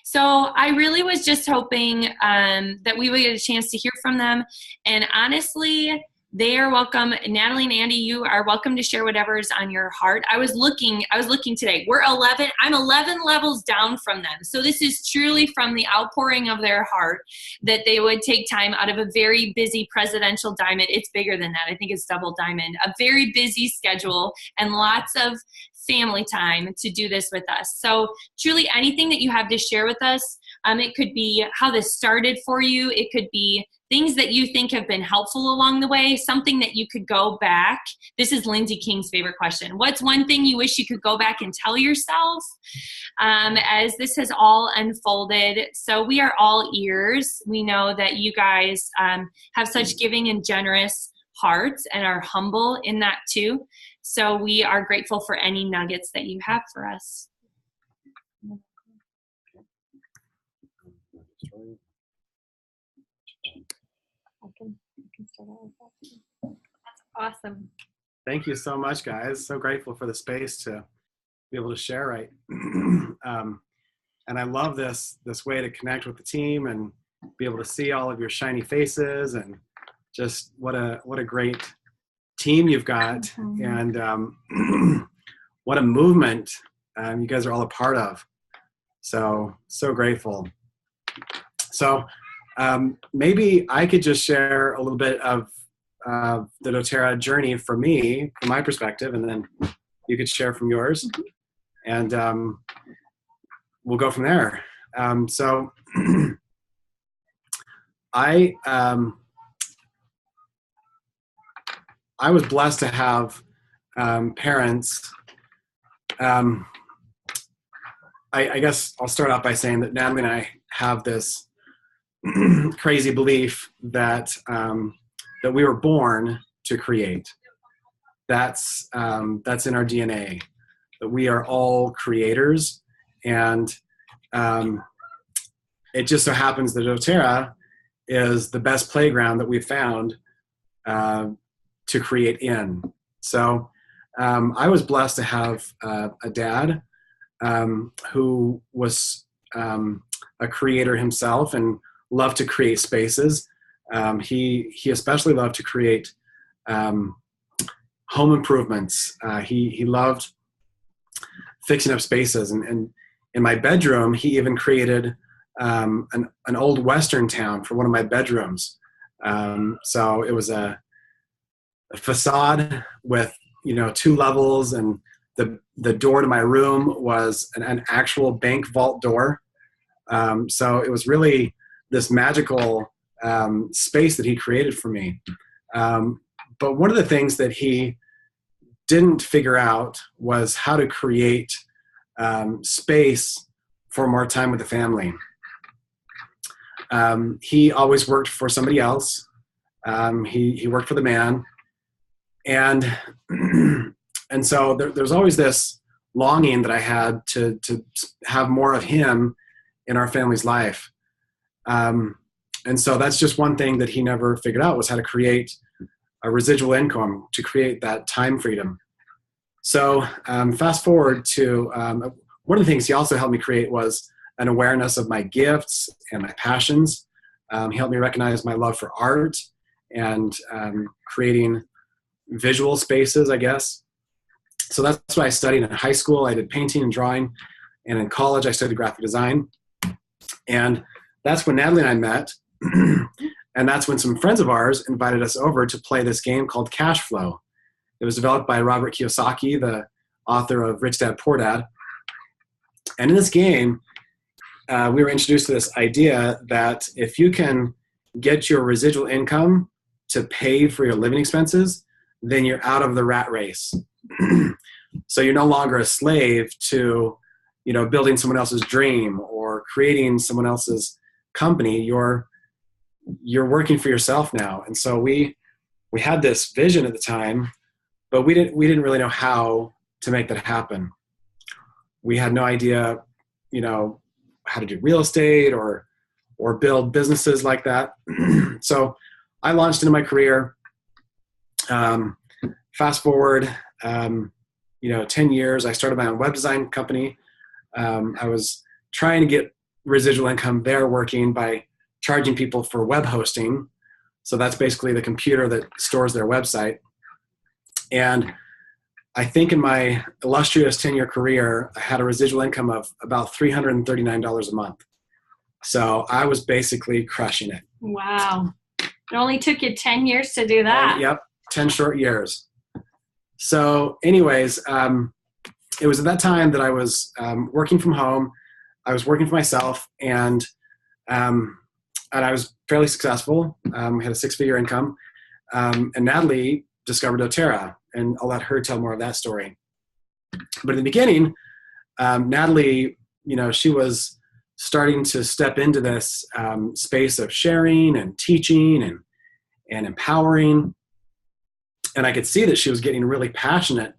So I really was just hoping that we would get a chance to hear from them. And honestly, they are welcome. Natalie and Andy, you are welcome to share whatever is on your heart. I was looking today. I'm 11 levels down from them. So this is truly from the outpouring of their heart that they would take time out of a very busy presidential diamond. It's bigger than that. I think it's double diamond, a very busy schedule and lots of family time to do this with us. So truly anything that you have to share with us, it could be how this started for you. It could be things that you think have been helpful along the way, something that you could go back. This is Lindsay King's favorite question. What's one thing you wish you could go back and tell yourself as this has all unfolded? So we are all ears. We know that you guys have such giving and generous hearts and are humble in that too. So we are grateful for any nuggets that you have for us. I can start out with that. That's awesome. Thank you so much, guys. So grateful for the space to be able to share, right? And I love this way to connect with the team and be able to see all of your shiny faces and just what a great team you've got, and what a movement you guys are all a part of. So grateful. So maybe I could just share a little bit of the doTERRA journey for me, from my perspective, and then you could share from yours, and we'll go from there. So I was blessed to have parents. I guess I'll start off by saying that Natalie and I have this crazy belief that that we were born to create. That's in our DNA, that we are all creators, and it just so happens that doTERRA is the best playground that we've found to create in. So I was blessed to have a dad who was a creator himself and loved to create spaces. He especially loved to create home improvements. He loved fixing up spaces, and in my bedroom he even created an old Western town for one of my bedrooms. So it was a facade with 2 levels, and the door to my room was an actual bank vault door. So it was really this magical space that he created for me. But one of the things that he didn't figure out was how to create space for more time with the family. He always worked for somebody else. He worked for the man. And so there's always this longing that I had to have more of him in our family's life. And so that's just one thing that he never figured out, was how to create a residual income, to create that time freedom. So fast forward to one of the things he also helped me create was an awareness of my gifts and my passions. He helped me recognize my love for art and creating visual spaces, I guess. So that's what I studied in high school. I did painting and drawing, and in college I studied graphic design. And that's when Natalie and I met. And that's when some friends of ours invited us over to play this game called Cash Flow. It was developed by Robert Kiyosaki, the author of Rich Dad, Poor Dad. And in this game, we were introduced to this idea that if you can get your residual income to pay for your living expenses, then you're out of the rat race. So you're no longer a slave to, building someone else's dream or creating someone else's company. You're working for yourself now. And so we had this vision at the time, but we didn't really know how to make that happen. We had no idea, how to do real estate or build businesses like that. So I launched into my career. Fast forward, 10 years, I started my own web design company. I was trying to get residual income there working by charging people for web hosting. So that's basically the computer that stores their website. And I think in my illustrious 10-year career, I had a residual income of about $339 a month. So I was basically crushing it. Wow. It only took you 10 years to do that. Yep, 10 short years. So anyways, it was at that time that I was working from home. I was working for myself, and I was fairly successful. Had a 6-figure income. And Natalie discovered doTERRA, and I'll let her tell more of that story. But in the beginning, Natalie, she was starting to step into this space of sharing and teaching and empowering. And I could see that she was getting really passionate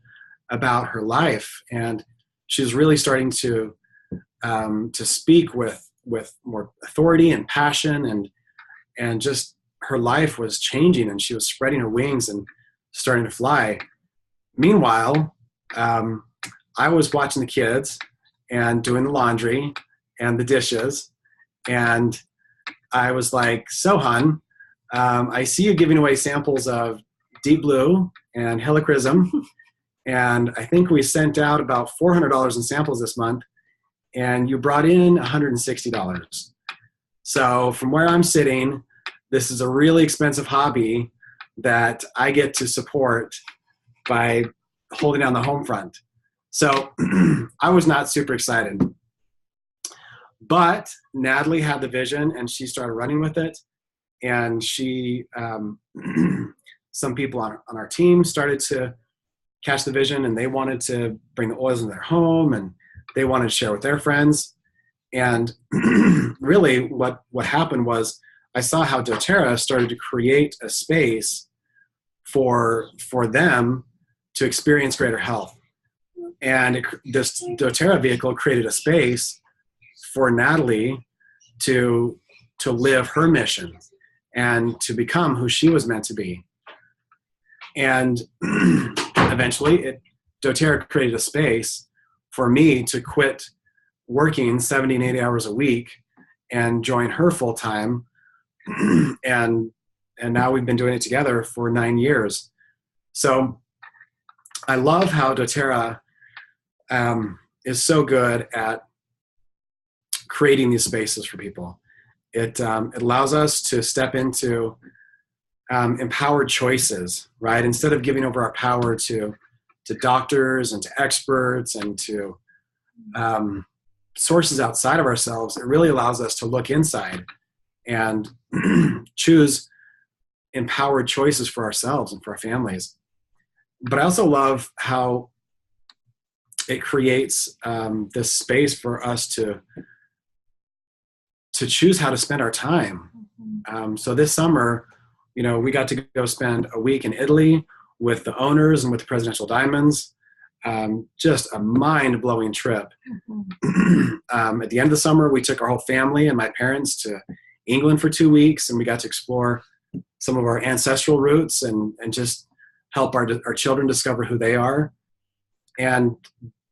about her life, and she was really starting to speak with more authority and passion, and just her life was changing, and she was spreading her wings and starting to fly. Meanwhile, I was watching the kids and doing the laundry and the dishes, and I was like, so hon, I see you giving away samples of Deep Blue and Helichrysum, and I think we sent out about $400 in samples this month, and you brought in $160. So from where I'm sitting, this is a really expensive hobby that I get to support by holding down the home front. So I was not super excited. But Natalie had the vision, and she started running with it. And she, some people on our team started to catch the vision, and they wanted to bring the oils into their home, and they wanted to share with their friends. And really what happened was I saw how doTERRA started to create a space for them to experience greater health. And this doTERRA vehicle created a space for Natalie to live her mission and to become who she was meant to be. And eventually doTERRA created a space for me to quit working 70 and 80 hours a week and join her full time. And now we've been doing it together for 9 years. So I love how doTERRA is so good at creating these spaces for people. It allows us to step into empowered choices, right? Instead of giving over our power to doctors and to experts and to sources outside of ourselves, it really allows us to look inside and choose empowered choices for ourselves and for our families. But I also love how it creates this space for us to choose how to spend our time. So this summer, we got to go spend a week in Italy with the owners and with the Presidential Diamonds. Just a mind-blowing trip. At the end of the summer, we took our whole family and my parents to England for 2 weeks, and we got to explore some of our ancestral roots and just help our children discover who they are. And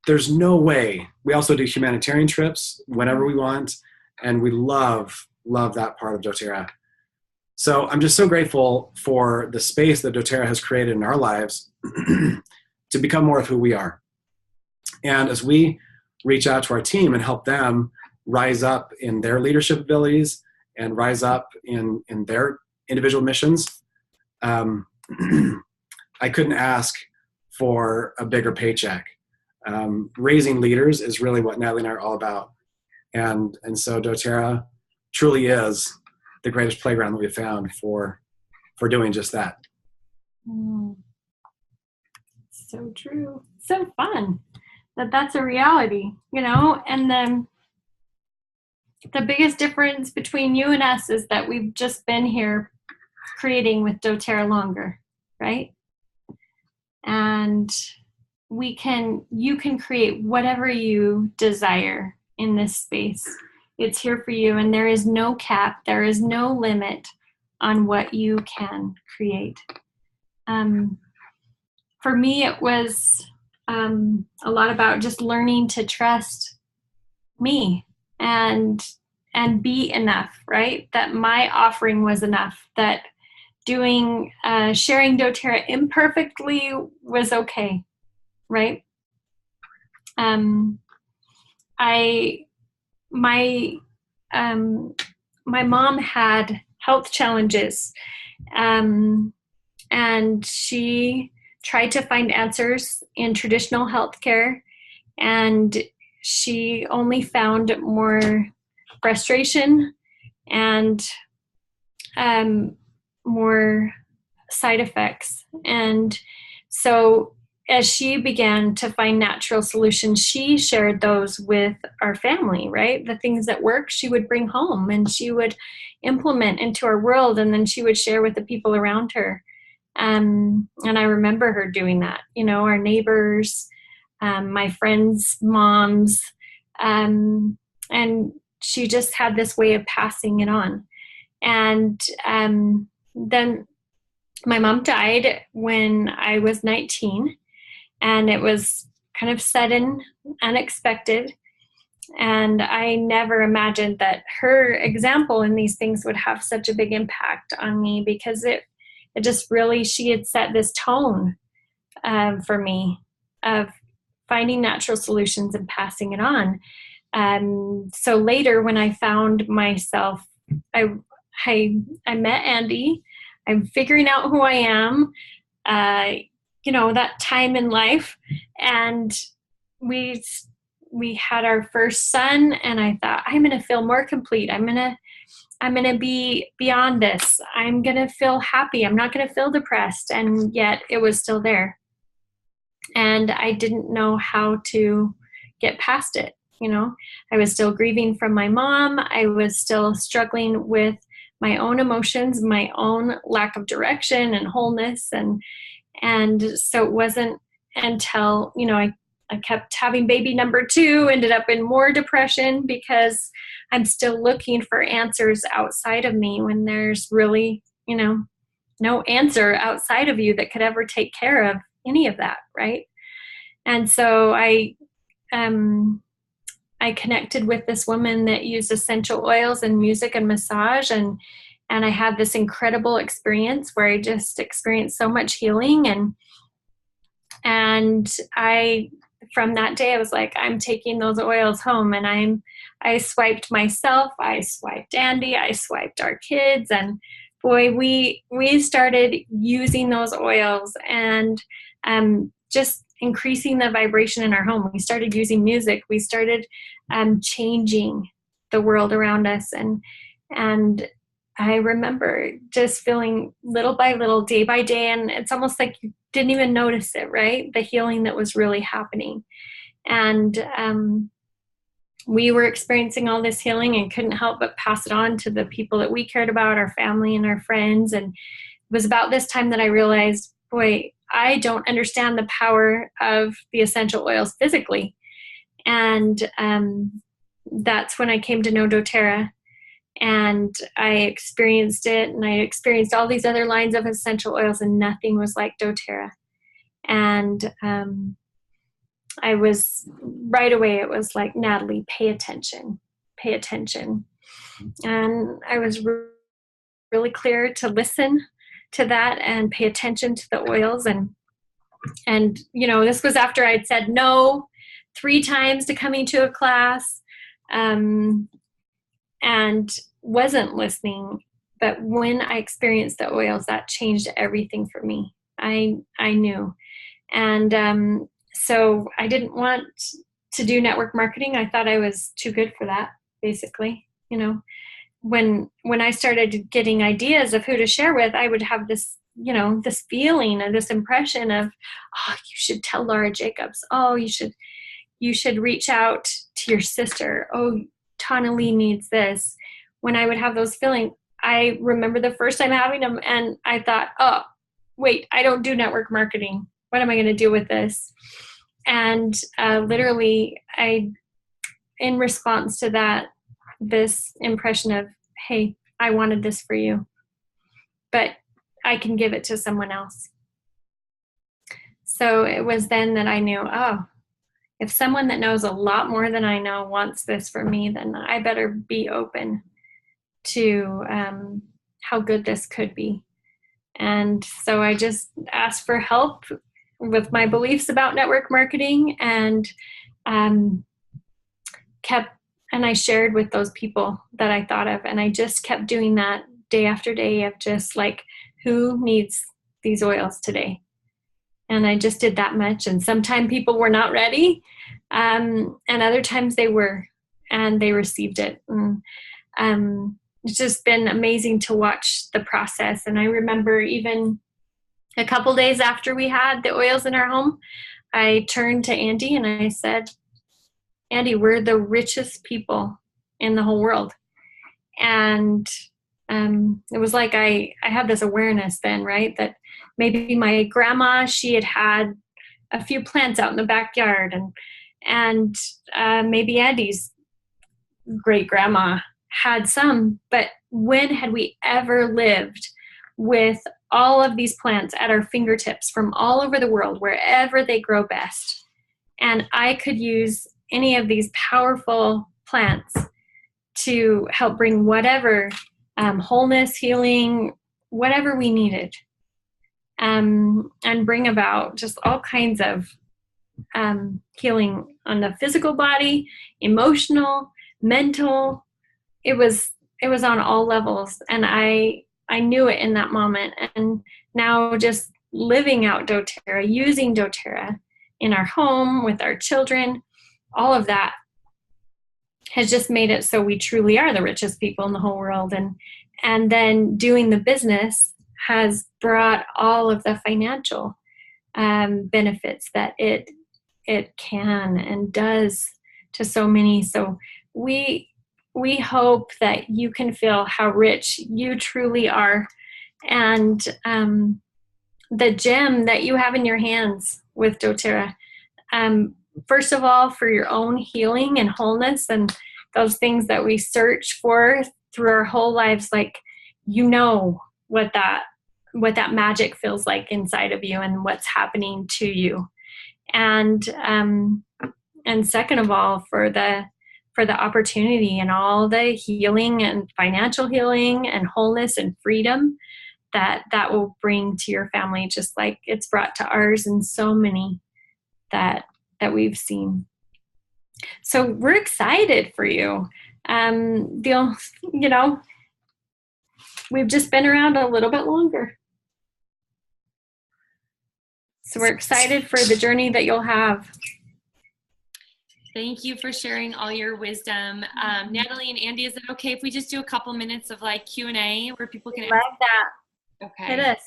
there's no way. We also do humanitarian trips whenever we want, and we love that part of doTERRA. So I'm just so grateful for the space that doTERRA has created in our lives to become more of who we are. And as we reach out to our team and help them rise up in their leadership abilities and rise up in their individual missions, I couldn't ask for a bigger paycheck. Raising leaders is really what Natalie and I are all about. And so doTERRA truly is the greatest playground that we've found for doing just that. So true. So fun that's a reality, and then the biggest difference between you and us is that we've just been here creating with doTERRA longer, right? And you can create whatever you desire in this space. It's here for you, and there is no cap, there is no limit on what you can create. For me, it was a lot about just learning to trust me and be enough, right? That my offering was enough, that doing, sharing doTERRA imperfectly was okay, right? My mom had health challenges, and she tried to find answers in traditional healthcare, and she only found more frustration and more side effects. And so as she began to find natural solutions, she shared those with our family, right? The things that work, she would bring home and she would implement into our world, and then she would share with the people around her. And I remember her doing that, our neighbors, my friends' moms, and she just had this way of passing it on. And then my mom died when I was 19, and it was kind of sudden, unexpected. And I never imagined that her example in these things would have such a big impact on me, because it just really, she had set this tone for me of finding natural solutions and passing it on. So later, when I found myself, I met Andy. I'm figuring out who I am, that time in life, and we had our first son, and I thought, I'm going to feel more complete. I'm going to be beyond this. I'm going to feel happy. I'm not going to feel depressed. And yet it was still there. And I didn't know how to get past it. I was still grieving from my mom. I was still struggling with my own emotions, my own lack of direction and wholeness. And so it wasn't until, I kept having baby number 2, ended up in more depression, because I'm still looking for answers outside of me when there's really, no answer outside of you that could ever take care of any of that, right? And so I connected with this woman that used essential oils and music and massage, and I had this incredible experience where I just experienced so much healing, and from that day, I was like, I'm taking those oils home, and I swiped myself, I swiped Andy, I swiped our kids, and boy, we started using those oils and just increasing the vibration in our home. We started using music. We started changing the world around us, and I remember just feeling little by little, day by day, and it's almost like you didn't even notice it, right? The healing that was really happening. And we were experiencing all this healing and couldn't help but pass it on to the people that we cared about, our family and our friends. And it was about this time that I realized, boy, I don't understand the power of the essential oils physically. And that's when I came to know doTERRA. And I experienced it, and I experienced all these other lines of essential oils, and nothing was like doTERRA. And I was, right away, it was like, Natalie, pay attention. And I was really clear to listen to that and pay attention to the oils. And this was after I'd said no 3 times to coming to a class, and wasn't listening. But when I experienced the oils, that changed everything for me. I knew. And so I didn't want to do network marketing. I thought I was too good for that, basically. When I started getting ideas of who to share with, I would have this, this feeling and this impression of, oh, you should tell Laura Jacobs. Oh, you should reach out to your sister. Oh, Tana Lee needs this. When I would have those feelings, I remember the first time having them, and I thought, oh, wait, I don't do network marketing. What am I going to do with this? And literally, in response to that, this impression of, hey, I wanted this for you, but I can give it to someone else. So it was then that I knew, oh, if someone that knows a lot more than I know wants this for me, then I better be open to how good this could be. And so I just asked for help with my beliefs about network marketing, and I shared with those people that I thought of, and I just kept doing that day after day of just like, who needs these oils today? And I just did that much. And sometimes people were not ready, and other times they were, and they received it. And it's just been amazing to watch the process. And I remember even a couple days after we had the oils in our home, I turned to Andy and I said, Andy, we're the richest people in the whole world. And it was like I had this awareness then, right? That maybe my grandma, she had a few plants out in the backyard, and maybe Andy's great grandma had some, but when had we ever lived with all of these plants at our fingertips from all over the world, wherever they grow best? And I could use any of these powerful plants to help bring whatever wholeness, healing, whatever we needed, and bring about just all kinds of healing on the physical body, emotional, mental. It was on all levels, and I knew it in that moment. And now just living out doTERRA, using doTERRA in our home with our children, all of that has just made it so we truly are the richest people in the whole world. And then doing the business has brought all of the financial benefits that it can and does to so many. So we hope that you can feel how rich you truly are, and the gem that you have in your hands with doTERRA. First of all, for your own healing and wholeness, and those things that we search for through our whole lives, like, what that magic feels like inside of you and what's happening to you. And second of all, for the opportunity and all the healing and financial healing and wholeness and freedom that will bring to your family, just like it's brought to ours and so many that we've seen. So we're excited for you. We've just been around a little bit longer. So we're excited for the journey that you'll have. Thank you for sharing all your wisdom. Natalie and Andy, is it okay if we just do a couple minutes of like Q&A where people can love that. Okay. Hit us.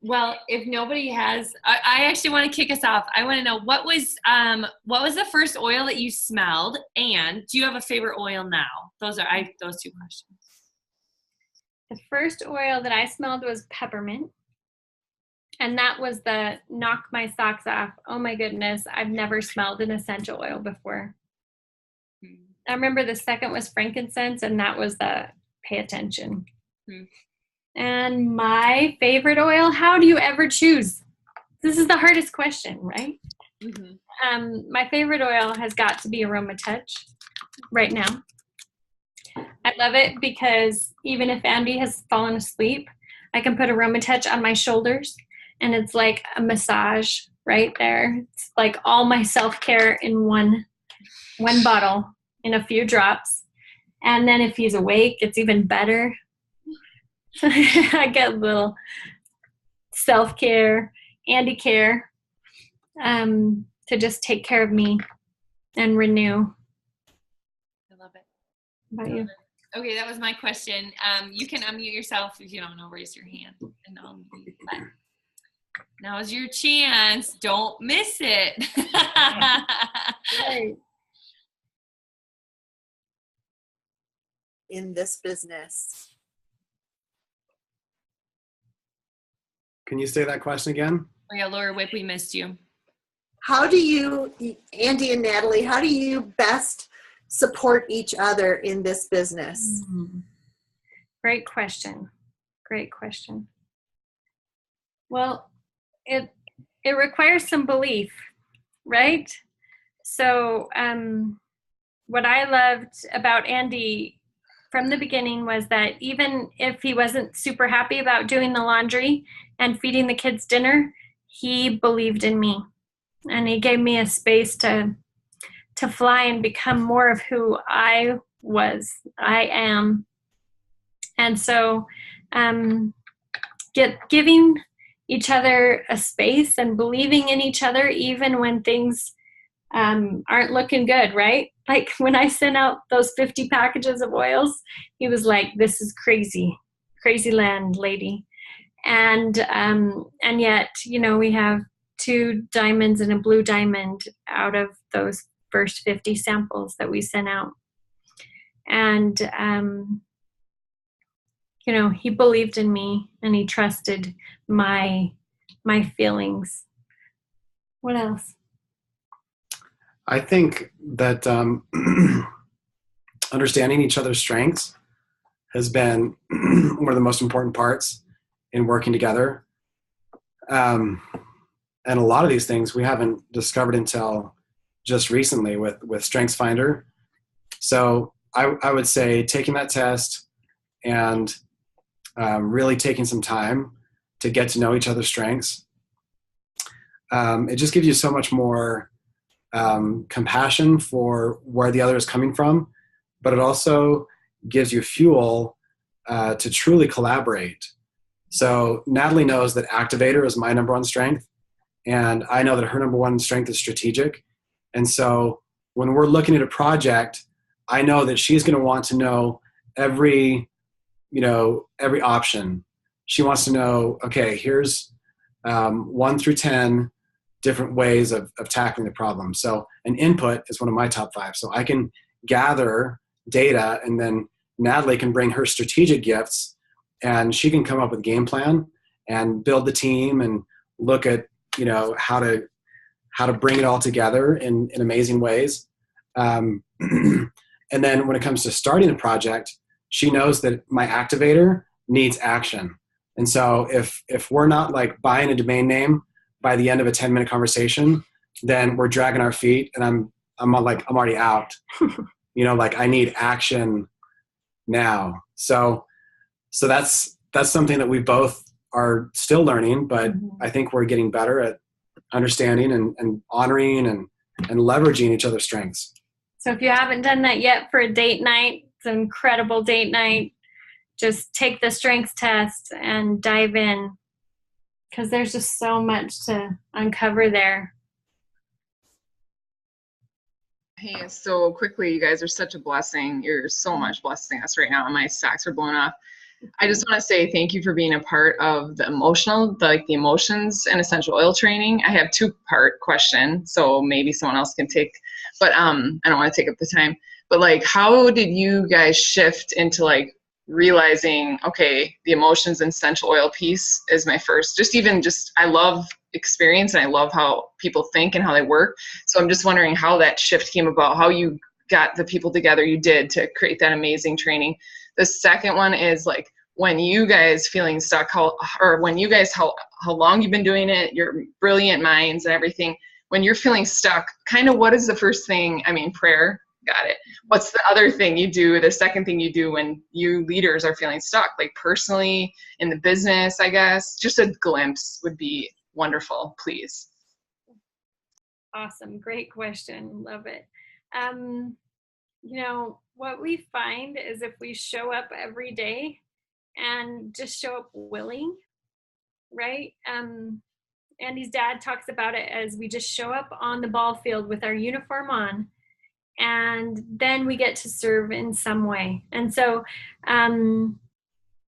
Well, if nobody has, I actually want to kick us off. I want to know what was the first oil that you smelled, and do you have a favorite oil now? Those two questions. The first oil that I smelled was peppermint, and that was the knock my socks off. Oh my goodness, I've never smelled an essential oil before. I remember the second was frankincense, and that was the pay attention. And my favorite oil, how do you ever choose? This is the hardest question, right? My favorite oil has got to be Aroma Touch right now. I love it because even if Andy has fallen asleep, I can put Aroma Touch on my shoulders, and it's like a massage right there. It's like all my self-care in one bottle in a few drops. And then if he's awake, it's even better. I get a little self-care, Andy care, to just take care of me and renew. I love it. How about you? Okay, that was my question. You can unmute yourself if you don't know, raise your hand. And now's your chance. Don't miss it. Right. In this business. Can you say that question again? Oh yeah, Laura Whip, we missed you. How do you, Andy and Natalie, how do you best support each other in this business? Great question. Well, it requires some belief right? So what I loved about Andy from the beginning was that even if he wasn't super happy about doing the laundry and feeding the kids dinner, he believed in me. And he gave me a space to fly and become more of who I am. And so giving each other a space and believing in each other even when things aren't looking good, right? Like when I sent out those 50 packages of oils, he was like, this is crazy land, lady. And yet, we have 2 diamonds and a blue diamond out of those first 50 samples that we sent out. And, he believed in me and he trusted my feelings. What else? I think that understanding each other's strengths has been one of the most important parts in working together. And a lot of these things we haven't discovered until just recently with StrengthsFinder. So I would say taking that test and really taking some time to get to know each other's strengths. It just gives you so much more compassion for where the other is coming from, but it also gives you fuel to truly collaborate. So Natalie knows that activator is my number 1 strength, and I know that her number 1 strength is strategic. And so when we're looking at a project, I know that she's going to want to know every option. She wants to know, okay, here's 1 through 10 different ways of tackling the problem. So an input is one of my top 5. So I can gather data, and then Natalie can bring her strategic gifts, and she can come up with a game plan and build the team and look at, how to bring it all together in amazing ways. And then when it comes to starting a project, she knows that my activator needs action. And so if we're not like buying a domain name by the end of a 10-minute conversation, then we're dragging our feet, and I'm already out. I need action now. So that's something that we both are still learning, but I think we're getting better at understanding and honoring and leveraging each other's strengths. So if you haven't done that yet for a date night, it's an incredible date night. Just take the strengths test and dive in, because there's just so much to uncover there. Hey, so quickly, you guys are such a blessing. You're so much blessing us right now, and my socks are blown off. I just want to say thank you for being a part of the emotions and essential oil training. I have 2-part question, so maybe someone else can take, but I don't want to take up the time. But how did you guys shift into realizing, okay, the emotions and essential oil piece is my first, I love experience, and I love how people think and how they work. So I'm just wondering how that shift came about, how you got the people together you did to create that amazing training. The second one is when you guys feeling stuck, how long you've been doing it, your brilliant minds and everything. When you're feeling stuck, kind of what is the first thing? Prayer. Got it. What's the other thing you do, the second thing you do when you leaders are feeling stuck, personally in the business, I guess? Just a glimpse would be wonderful, please. Awesome. Great question. Love it. What we find is if we show up every day and just show up willing, right? Andy's dad talks about it as we just show up on the ball field with our uniform on, and then we get to serve in some way. And so,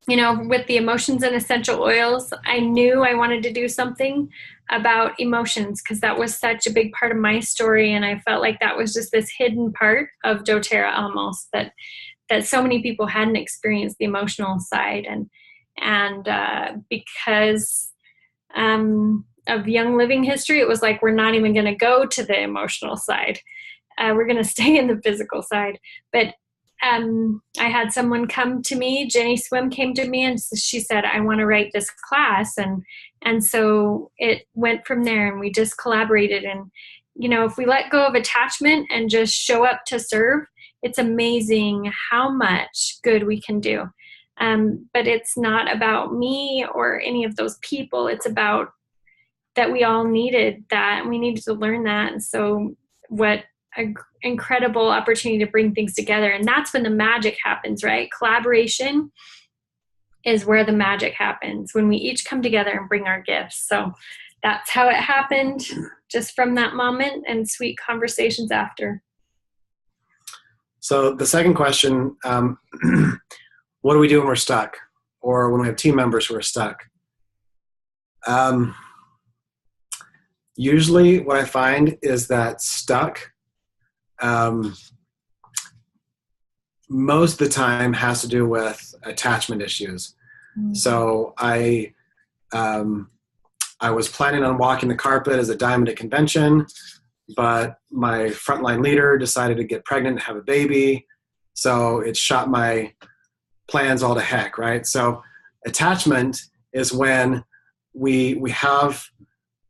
with the emotions and essential oils, I knew I wanted to do something about emotions, because that was such a big part of my story. And I felt like that was just this hidden part of doTERRA almost, that so many people hadn't experienced the emotional side. And because of Young Living history, it was like, we're not even going to go to the emotional side. We're going to stay in the physical side. But I had someone come to me, Jenny Swim came to me, and she said, I want to write this class. And so it went from there, and we just collaborated. And if we let go of attachment and just show up to serve, it's amazing how much good we can do. But it's not about me or any of those people. It's about that we all needed that, and we needed to learn that. And so what an incredible opportunity to bring things together. And that's when the magic happens, right? Collaboration is where the magic happens, when we each come together and bring our gifts. So that's how it happened, just from that moment, and sweet conversations after. So the second question, what do we do when we're stuck, or when we have team members who are stuck? Usually what I find is that stuck, most of the time has to do with attachment issues. Mm-hmm. So I was planning on walking the carpet as a diamond at convention, but my frontline leader decided to get pregnant and have a baby. So it shot my plans all to heck, right? So attachment is when we have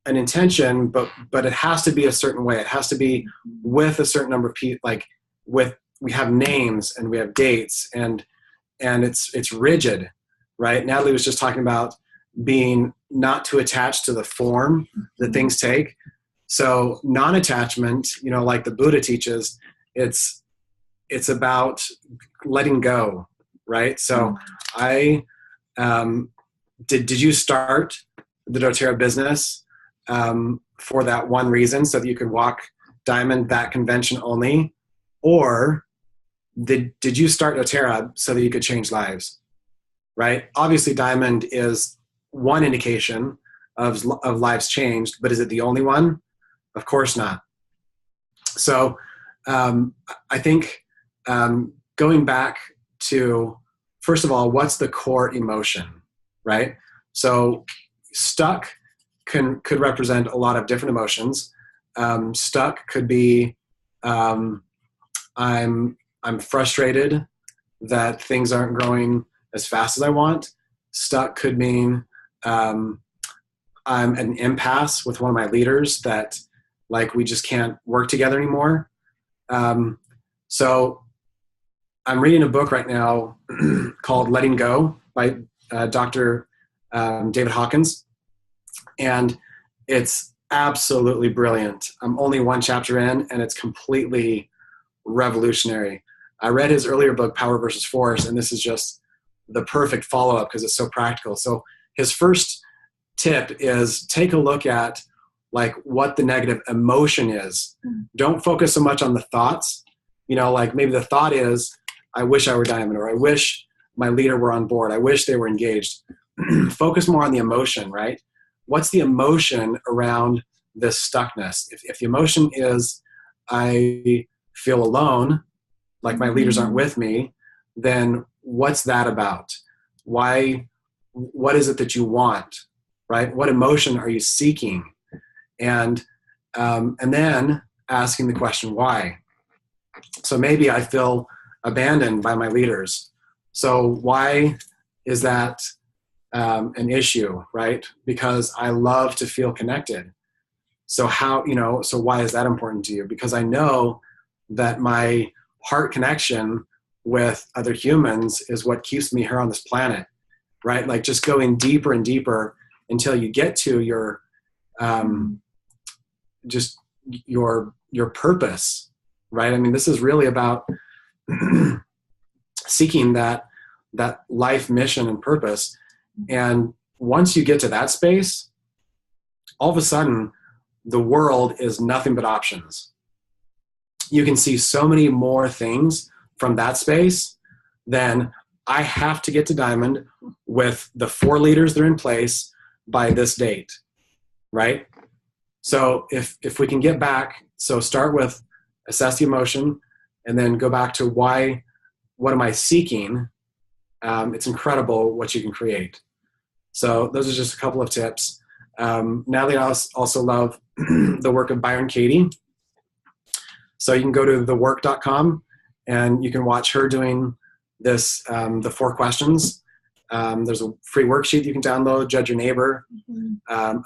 an intention, but it has to be a certain way. It has to be with a certain number of people, we have names and we have dates, and it's rigid, right? Natalie was just talking about being not too attached to the form that things take. So non-attachment, like the Buddha teaches, it's about letting go, right? So did you start the doTERRA business for that one reason, so that you could walk diamond that convention only? Or did you start doTERRA so that you could change lives, right? Obviously diamond is one indication of lives changed, but is it the only one? Of course not. So I think going back to, first of all, what's the core emotion, right? So stuck could represent a lot of different emotions. Stuck could be I'm frustrated that things aren't growing as fast as I want. Stuck could mean I'm at an impasse with one of my leaders that we just can't work together anymore. So I'm reading a book right now called Letting Go by Dr. David Hawkins. And it's absolutely brilliant. I'm only one chapter in, and it's completely revolutionary. I read his earlier book, Power versus Force, and this is just the perfect follow-up because it's so practical. So his first tip is take a look at what the negative emotion is. Don't focus so much on the thoughts. Maybe the thought is, I wish I were diamond, or I wish my leader were on board. I wish they were engaged. Focus more on the emotion, right? What's the emotion around this stuckness? If the emotion is, I feel alone, like my leaders aren't with me, then what's that about? What is it that you want, right? What emotion are you seeking? And then asking the question, why? So maybe I feel abandoned by my leaders. So why is that an issue, right? Because I love to feel connected. So so why is that important to you? Because I know that my heart connection with other humans is what keeps me here on this planet, right? Just going deeper and deeper until you get to your just your purpose, right? I mean, this is really about seeking that life mission and purpose. And once you get to that space, all of a sudden the world is nothing but options. You can see so many more things from that space than I have to get to diamond with the 4 leaders that are in place by this date, right? So if we can get back, so start with assess the emotion and then go back to what am I seeking? It's incredible what you can create. So those are just a couple of tips. Natalie, I also love the work of Byron Katie. So you can go to thework.com and you can watch her doing this, the 4 questions. There's a free worksheet you can download, Judge Your Neighbor.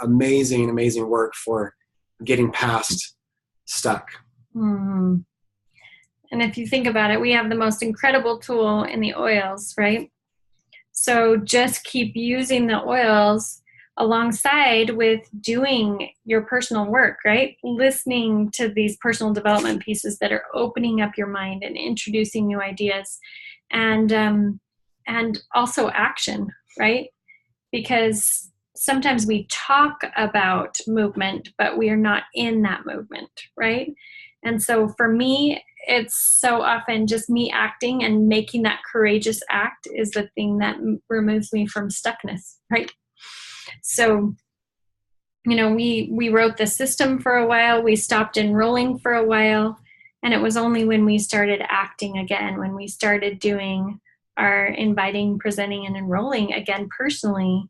Amazing, amazing work for getting past stuck. Mm-hmm. And if you think about it, we have the most incredible tool in the oils, right? So just keep using the oils alongside with doing your personal work, right? Listening to these personal development pieces that are opening up your mind and introducing new ideas, and also action, right? Because sometimes we talk about movement, but we are not in that movement, right? And so for me, it's so often just me acting, and making that courageous act is the thing that removes me from stuckness, right? So, we wrote the system for a while, we stopped enrolling for a while, and it was only when we started acting again, when we started doing our inviting, presenting, and enrolling again personally,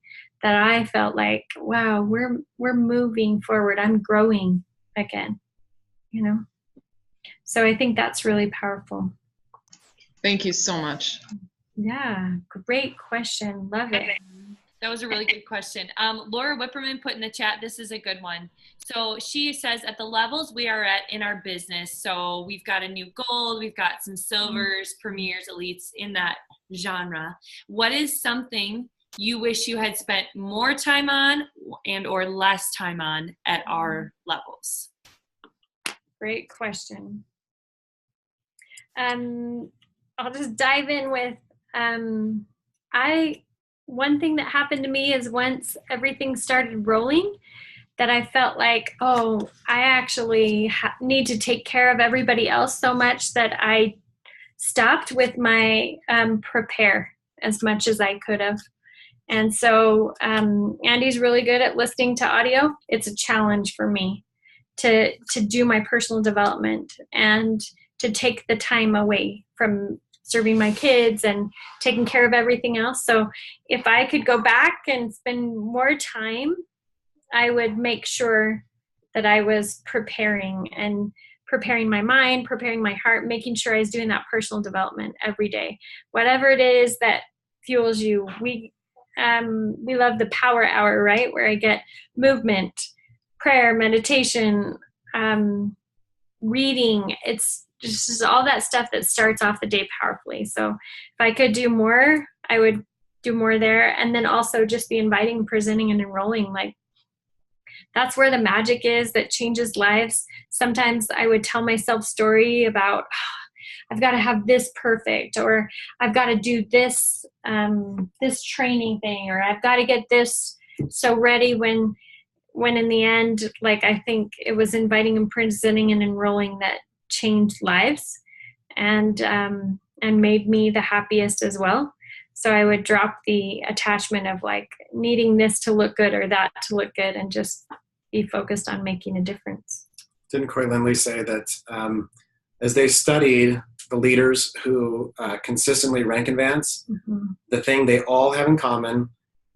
that I felt like, wow, we're moving forward. I'm growing again, So I think that's really powerful. Thank you so much. Yeah, great question. Love it. That was a really good question. Laura Whipperman put in the chat, this is a good one. So she says, at the levels we are at in our business, so we've got a new gold, we've got some silvers, premiers, elites in that genre. What is something you wish you had spent more time on and or less time on at our levels? Great question. I'll just dive in with, one thing that happened to me is once everything started rolling, that I felt like, oh, I actually need to take care of everybody else so much that I stopped with my prepare as much as I could have. And so Andy's really good at listening to audio. It's a challenge for me to do my personal development and to take the time away from serving my kids and taking care of everything else. So if I could go back and spend more time, I would make sure that I was preparing my mind, preparing my heart, making sure I was doing that personal development every day. Whatever it is that fuels you. We love the power hour, right? Where I get movement, prayer, meditation, reading. It's just all that stuff that starts off the day powerfully. So if I could do more, I would do more there. And then also just the inviting, presenting, and enrolling. Like, that's where the magic is that changes lives. Sometimes I would tell myself story about, I've got to have this perfect, or I've got to do this, this training thing, or I've got to get this so ready, when in the end, like, I think it was inviting and presenting and enrolling that changed lives and made me the happiest as well. So I would drop the attachment of like needing this to look good or that to look good, and just be focused on making a difference. Didn't Corey Lindley say that as they studied the leaders who consistently rank and advance, the thing they all have in common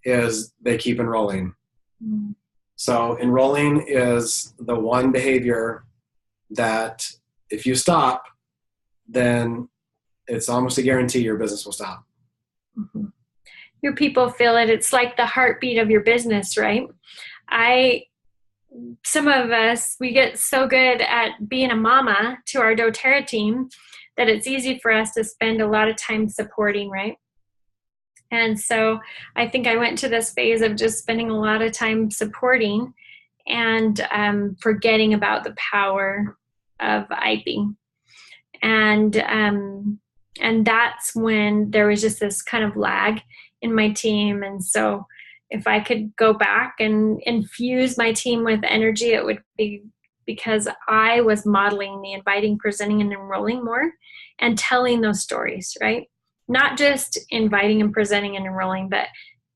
is they keep enrolling. Mm-hmm. So enrolling is the one behavior that if you stop, then it's almost a guarantee your business will stop. Mm-hmm. Your people feel it. It's like the heartbeat of your business, right? Some of us, we get so good at being a mama to our doTERRA team that it's easy for us to spend a lot of time supporting, right? And so I think I went to this phase of just spending a lot of time supporting and forgetting about the power of IPing. And that's when there was just this kind of lag in my team. And so if I could go back and infuse my team with energy, it would be because I was modeling the inviting, presenting, and enrolling more and telling those stories, right? Not just inviting and presenting and enrolling, but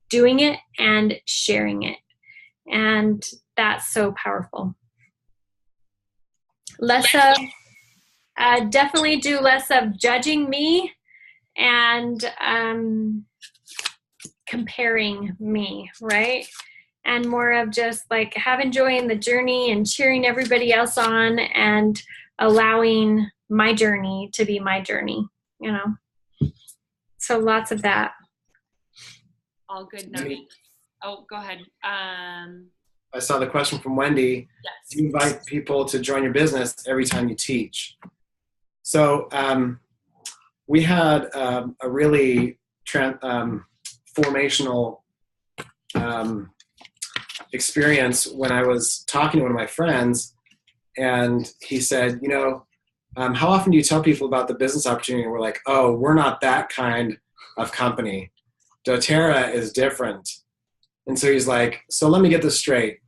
doing it and sharing it. And that's so powerful. Definitely do less of judging me and comparing me, right? And more of just like having joy in the journey and cheering everybody else on and allowing my journey to be my journey, So lots of that. All good. Oh, go ahead. I saw the question from Wendy. Yes. Do you invite people to join your business every time you teach? So we had a really formational experience when I was talking to one of my friends, and he said, how often do you tell people about the business opportunity? And we're like, oh, we're not that kind of company. doTERRA is different. And so he's like, so let me get this straight.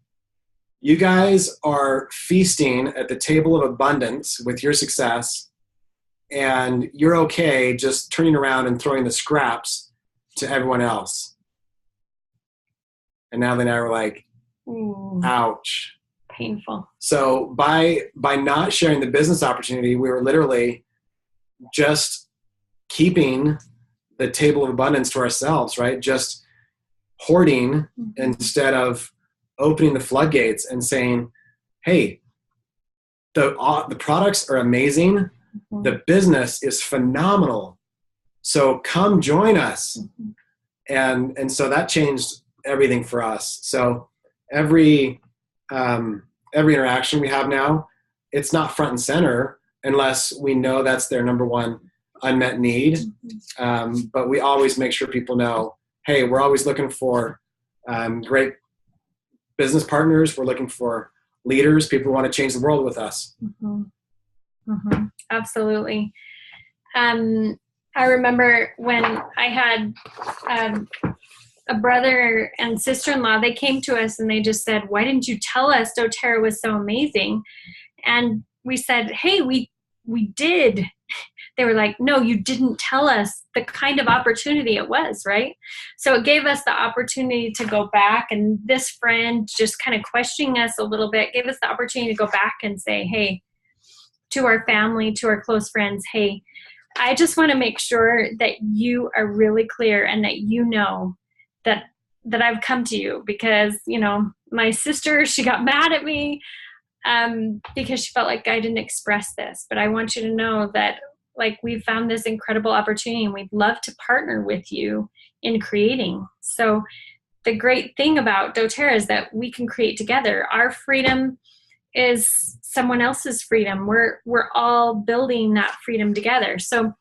You guys are feasting at the table of abundance with your success, and you're okay just turning around and throwing the scraps to everyone else. And Natalie and I were like, ouch. Painful. So by not sharing the business opportunity, we were literally just keeping the table of abundance to ourselves, right? Just hoarding instead of opening the floodgates and saying, hey, the products are amazing. The business is phenomenal. So come join us. And so that changed everything for us. So every interaction we have now, it's not front and center unless we know that's their number one unmet need. But we always make sure people know, hey, we're always looking for great business partners. We're looking for leaders, people who want to change the world with us. Absolutely. I remember when I had a brother and sister-in-law, they came to us and they just said, why didn't you tell us doTERRA was so amazing? And we said, hey, we did. They were like, no, you didn't tell us the kind of opportunity it was, right? So it gave us the opportunity to go back, and this friend just kind of questioning us a little bit, gave us the opportunity to go back and say, hey, to our family, to our close friends, hey, I just want to make sure that you are really clear and that you know that I've come to you because, my sister, she got mad at me because she felt like I didn't express this. But I want you to know that, we've found this incredible opportunity and we'd love to partner with you in creating. So the great thing about doTERRA is that we can create together. Our freedom is someone else's freedom. We're all building that freedom together. So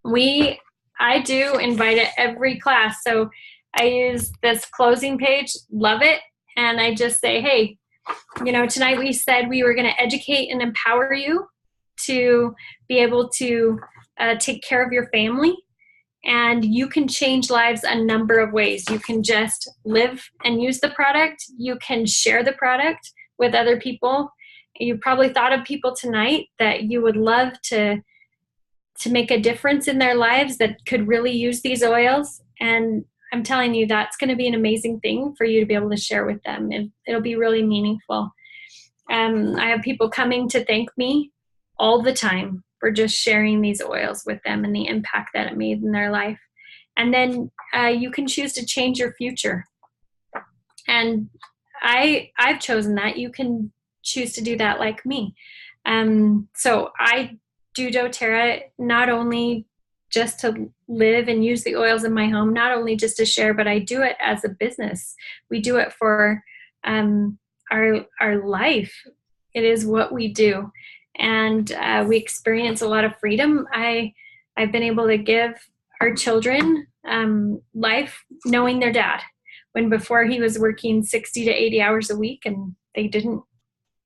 I do invite it every class. So I use this closing page, love it. And I just say, hey, tonight we said we were going to educate and empower you to be able to take care of your family. And you can change lives a number of ways. You can just live and use the product. You can share the product with other people. You probably thought of people tonight that you would love to make a difference in their lives that could really use these oils. And I'm telling you, that's going to be an amazing thing for you to be able to share with them. And it'll be really meaningful. I have people coming to thank me all the time for just sharing these oils with them and the impact that it made in their life. And then you can choose to change your future. And I've chosen that. You can choose to do that like me. So I do doTERRA not only just to live and use the oils in my home, not only just to share, but I do it as a business. We do it for our life. It is what we do. And we experience a lot of freedom. I've been able to give our children life knowing their dad, when before he was working 60 to 80 hours a week and they didn't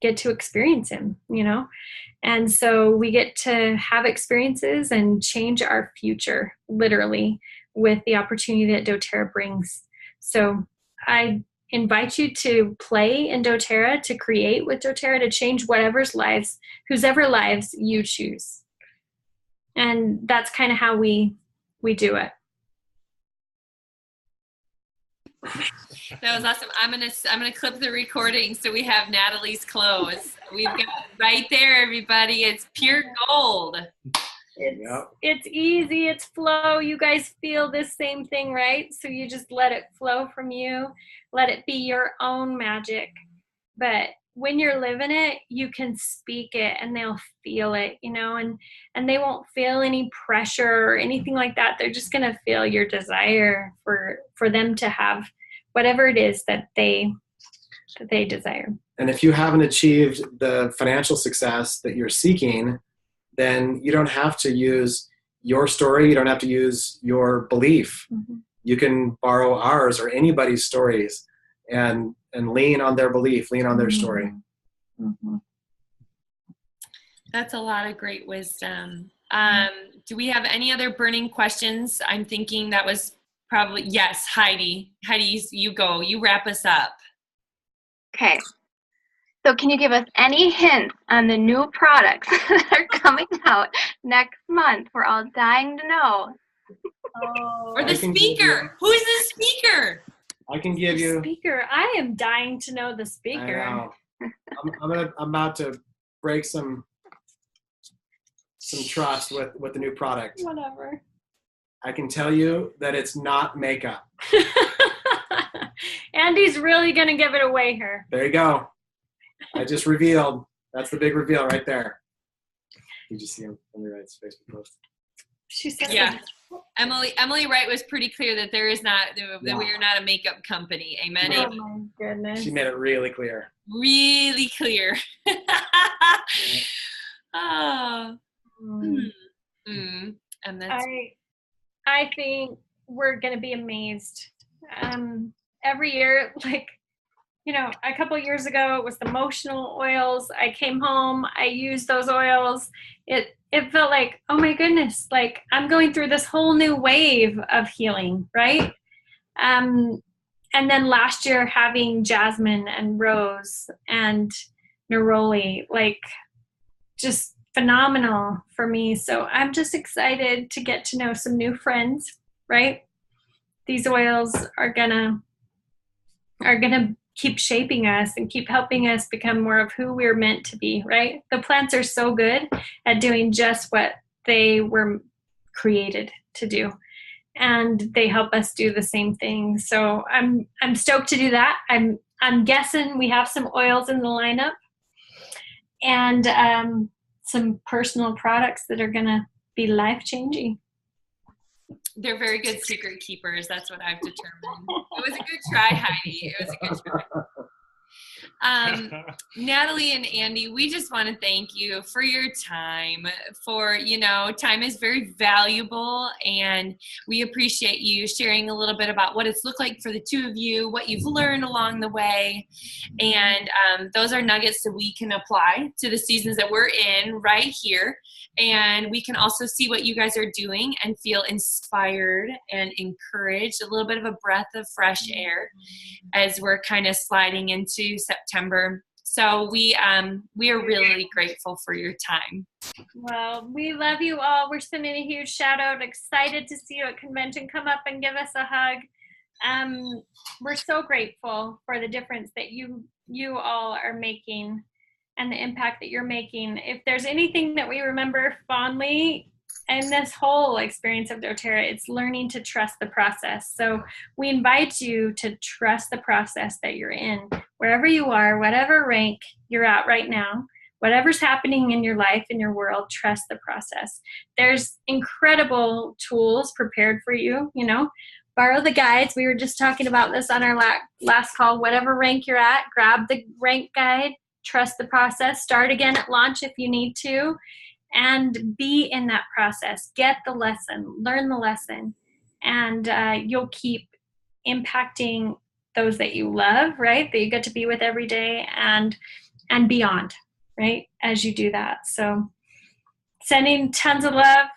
get to experience him, And so we get to have experiences and change our future, literally, with the opportunity that doTERRA brings. So I invite you to play in doTERRA, to create with doTERRA, to change whosever lives you choose. And that's kind of how we do it. That was awesome. I'm gonna clip the recording so we have Natalie's clothes. We've got right there, everybody. It's pure gold. It's easy. It's flow. You guys feel this same thing, right? So you just let it flow from you. Let it be your own magic. But when you're living it, you can speak it and they'll feel it, and they won't feel any pressure or anything like that. They're just going to feel your desire for them to have whatever it is that they that they desire. And if you haven't achieved the financial success that you're seeking, then you don't have to use your story. You don't have to use your belief. Mm-hmm. You can borrow ours or anybody's stories and lean on their belief, lean on their story. Mm-hmm. That's a lot of great wisdom. Do we have any other burning questions? I'm thinking that was probably, yes, Heidi. Heidi, you go. You wrap us up. Okay. So can you give us any hints on the new products that are coming out next month? We're all dying to know. Or the speaker. Who's the speaker? I can give you. Speaker. I am dying to know the I speaker. know. I'm about to break some trust with the new product. Whatever. I can tell you that it's not makeup. Andy's really going to give it away here. There you go. I just revealed. That's the big reveal right there. Did you see him on the right Facebook post? She said, Yeah. Emily Wright was pretty clear that there is not, that we are not a makeup company. Amen. oh Amen. my goodness. She made it really clear. Really clear. Oh. And that's I think we're going to be amazed. Every year, like, you know, a couple of years ago, it was the emotional oils. I came home, I used those oils. It felt like, oh my goodness, like I'm going through this whole new wave of healing, right? And then last year having jasmine and rose and neroli, like just phenomenal for me. So I'm just excited to get to know some new friends, right? These oils are gonna keep shaping us and keep helping us become more of who we're meant to be, right? The plants are so good at doing just what they were created to do. And they help us do the same thing. So I'm stoked to do that. I'm guessing we have some oils in the lineup and some personal products that are gonna be life-changing. They're very good secret keepers. That's what I've determined. It was a good try, Heidi. It was a good try. Natalie and Andy, we just want to thank you for your time. Time is very valuable, and we appreciate you sharing a little bit about what it's looked like for the two of you, what you've learned along the way, and those are nuggets that we can apply to the seasons that we're in right here. And we can also see what you guys are doing and feel inspired and encouraged, a little bit of a breath of fresh air as we're kind of sliding into September. So we are really grateful for your time. Well, we love you all. We're sending a huge shout out. Excited to see you at convention. Come up and give us a hug. We're so grateful for the difference that you all are making and the impact that you're making. If there's anything that we remember fondly in this whole experience of doTERRA, it's learning to trust the process. So we invite you to trust the process that you're in, wherever you are, whatever rank you're at right now, whatever's happening in your life, in your world, trust the process. There's incredible tools prepared for you, borrow the guides. We were just talking about this on our last call. Whatever rank you're at, grab the rank guide, trust the process, start again at launch if you need to, and be in that process. Get the lesson, learn the lesson, and you'll keep impacting those that you love, right? That you get to be with every day and beyond, right? As you do that. So sending tons of love.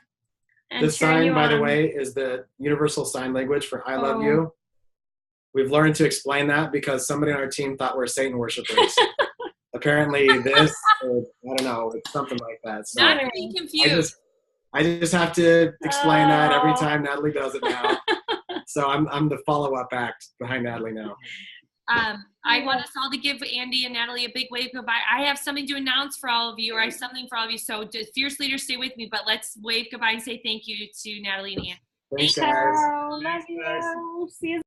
And this sign, by the way, is the universal sign language for I love you. We've learned to explain that because somebody on our team thought we're Satan worshipers. Apparently this, I don't know, it's something like that. So not to be confused. I just have to explain that every time Natalie does it now. So I'm the follow-up act behind Natalie now. I want us all to give Andy and Natalie a big wave goodbye. I have something to announce for all of you, or I have something for all of you. So Fierce Leaders, stay with me, but let's wave goodbye and say thank you to Natalie and Andy. Thanks, guys. Love you. See you.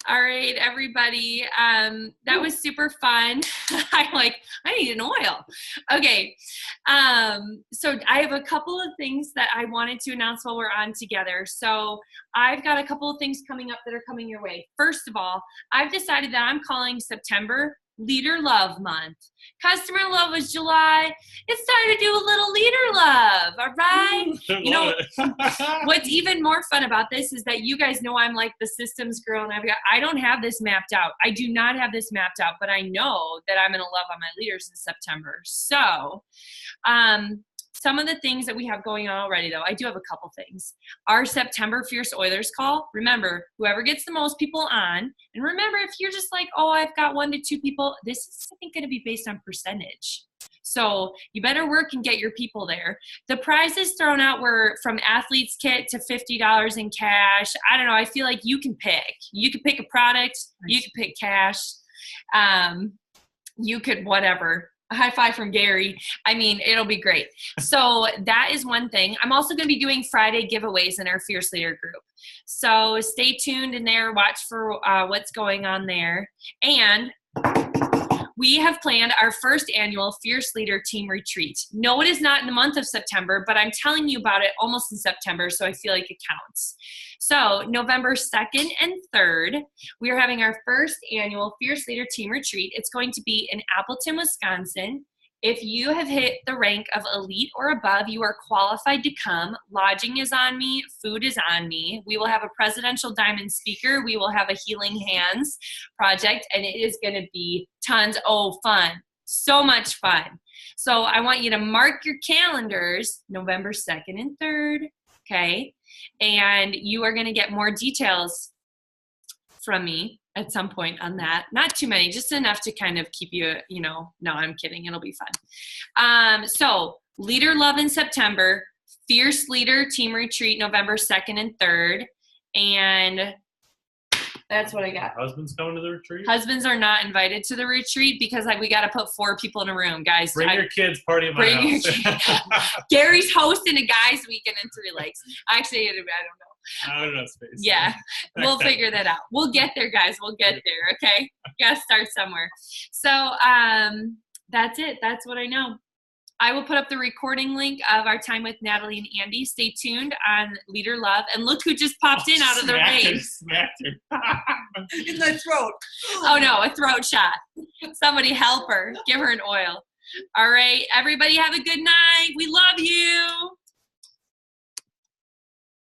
All right, everybody. That was super fun. I need an oil. Okay. So I have a couple of things that I wanted to announce while we're on together. So I've got a couple of things coming up that are coming your way. First of all, I've decided that I'm calling September Leader Love Month. Customer love was July. It's time to do a little leader love. All right. You know, what's even more fun about this is that you guys know I'm like the systems girl, and I don't have this mapped out. I do not have this mapped out, but I know that I'm going to love on my leaders in September. So, some of the things that we have going on already, though, I do have a couple things. Our September Fierce Oilers call, remember, whoever gets the most people on, and remember, if you're just like, oh, I've got 1 to 2 people, this is, I think, going to be based on percentage. So you better work and get your people there. The prizes thrown out were from athlete's kit to $50 in cash. I don't know. I feel like you can pick. You could pick a product. You could pick cash. You could whatever. A high five from Gary. I mean, it'll be great. So that is one thing. I'm also going to be doing Friday giveaways in our Fierce Leader group. So stay tuned in there. Watch for what's going on there. And we have planned our first annual Fierce Leader Team Retreat. No, it is not in the month of September, but I'm telling you about it almost in September, so I feel like it counts. So November 2nd and 3rd, we are having our first annual Fierce Leader Team Retreat. It's going to be in Appleton, Wisconsin. If you have hit the rank of elite or above, you are qualified to come. Lodging is on me. Food is on me. We will have a presidential diamond speaker. We will have a Healing Hands project, and it is going to be tons of fun. So much fun. So I want you to mark your calendars, November 2nd and 3rd, okay? And you are going to get more details from me at some point on that. Not too many, just enough to kind of keep you, no, I'm kidding. It'll be fun. So Leader Love in September, Fierce Leader Team Retreat, November 2nd and 3rd. And that's what I got. Husbands coming to the retreat? Husbands are not invited to the retreat because we got to put 4 people in a room, guys. Bring your kids, party at my house. Gary's hosting a guys' weekend in 3 Lakes. Actually, I don't know. I don't know space. Yeah, we'll figure that out. We'll get there, guys. We'll get there, okay? Gotta start somewhere. So that's it. That's what I know. I will put up the recording link of our time with Natalie and Andy. Stay tuned on Leader Love. And look who just popped in out of the rain. Smacked her. In the throat. Oh, no, a throat shot. Somebody help her. Give her an oil. All right, everybody have a good night. We love you.